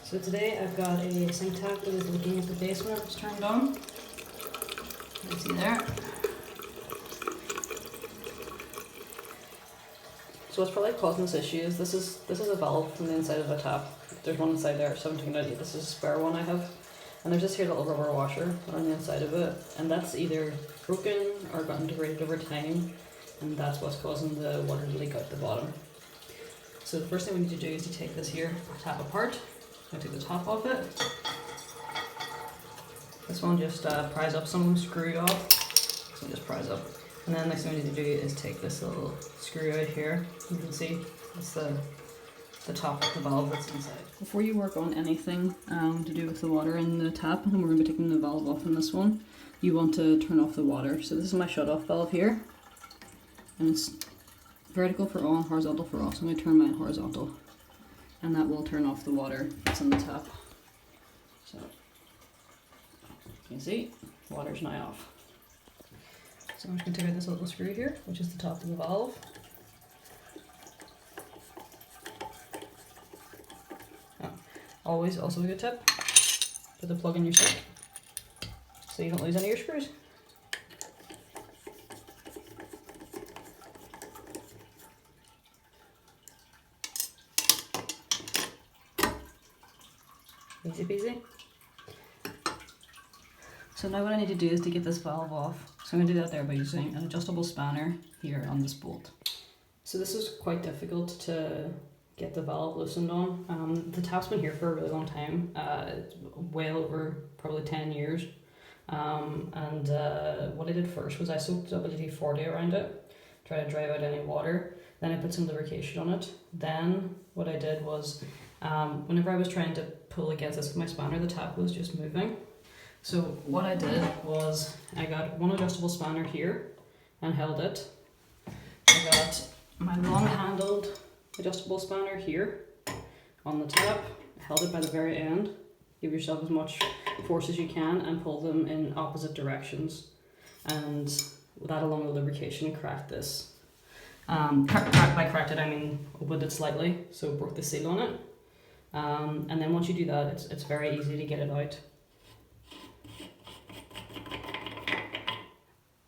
So today I've got a sink tap that is looking at the base whenever it's turned on. You can see there. So what's probably causing this issue is this is a valve from the inside of the tap. There's one inside there, 1790. This is a spare one I have. And there's this here little rubber washer on the inside of it. And that's either broken or gotten degraded over time. And that's what's causing the water to leak out the bottom. So the first thing we need to do is to take this here tap apart. I take the top off it. This one just pries up, some of them screwed off. This one just pries up. And then the next thing we need to do is take this little screw out here. You can see it's the top of the valve that's inside. Before you work on anything to do with the water in the tap, and we're going to be taking the valve off in this one, you want to turn off the water. So this is my shut-off valve here. And it's vertical for on, horizontal for off. So I'm going to turn mine horizontal. And that will turn off the water that's in the tap. So you can see, water's now off. So I'm just going to take out this little screw here, which is the top of the valve. Oh, always, also a good tip, put the plug in your sink so you don't lose any of your screws. Easy peasy. So now what I need to do is to get this valve off. So I'm going to do that there by using an adjustable spanner here on this bolt. So this is quite difficult to get the valve loosened on. The tap's been here for a really long time, it's well over probably 10 years. What I did first was I soaked up WD-40 around it, try to drive out any water. Then I put some lubrication on it. Then what I did was, whenever I was trying to pull against this with my spanner, the tap was just moving. So what I did was I got one adjustable spanner here and held it. I got my long-handled adjustable spanner here on the tap, held it by the very end. Give yourself as much force as you can and pull them in opposite directions. And that along with lubrication cracked this. By cracked it I mean opened it slightly, so broke the seal on it. And then once you do that, it's very easy to get it out.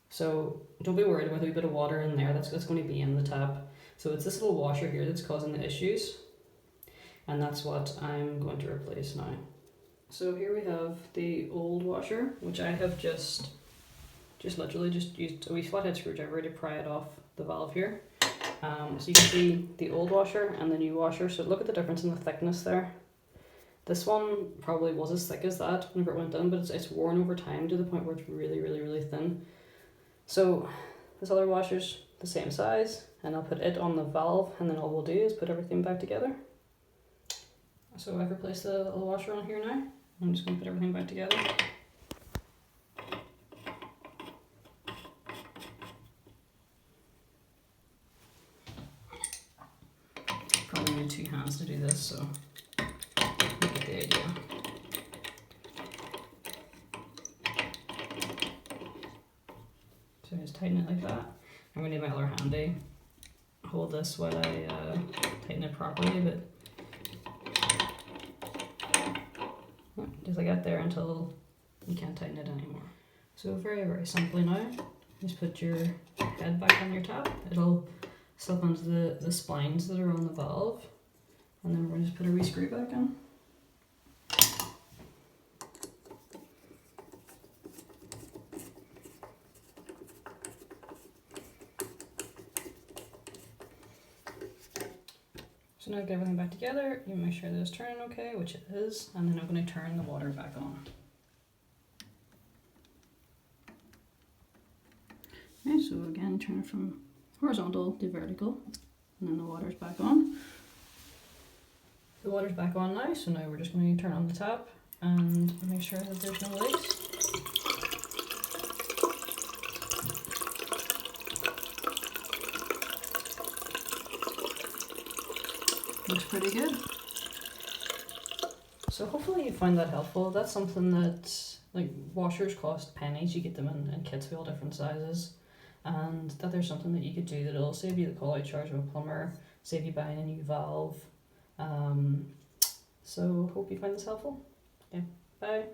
So don't be worried about a bit of water in there, that's going to be in the tap. So it's this little washer here that's causing the issues, and that's what I'm going to replace now. So here we have the old washer, which I have just literally used a wee flathead screwdriver to pry it off the valve here. So you can see the old washer and the new washer, so look at the difference in the thickness there. This one probably was as thick as that whenever it went in, but it's worn over time to the point where it's really, really, really thin. So this other washer's the same size, and I'll put it on the valve, and then all we'll do is put everything back together. So I've replaced the little washer on here now. I'm just going to put everything back together. Probably need 2 hands to do this, so you get the idea. So just tighten it like that. I'm going to need my other hand to hold this while I tighten it properly, but just like that there until you can't tighten it anymore. So very, very simply now, just put your head back on your tap. It'll slip onto the splines that are on the valve, and then we're going to just put a wee screw back in. So now get everything back together, you make sure that it's turning okay, which it is, and then I'm going to turn the water back on. Okay, so again, turn it from horizontal to vertical, and then the water's back on. The water's back on now, so now we're just going to turn on the tap and make sure that there's no leaks. Looks pretty good. So hopefully you find that helpful. That's something that, like, washers cost pennies. You get them in kits of all different sizes. And that there's something that you could do that'll save you the call out charge of a plumber, save you buying a new valve, So hope you find this helpful. Okay, bye.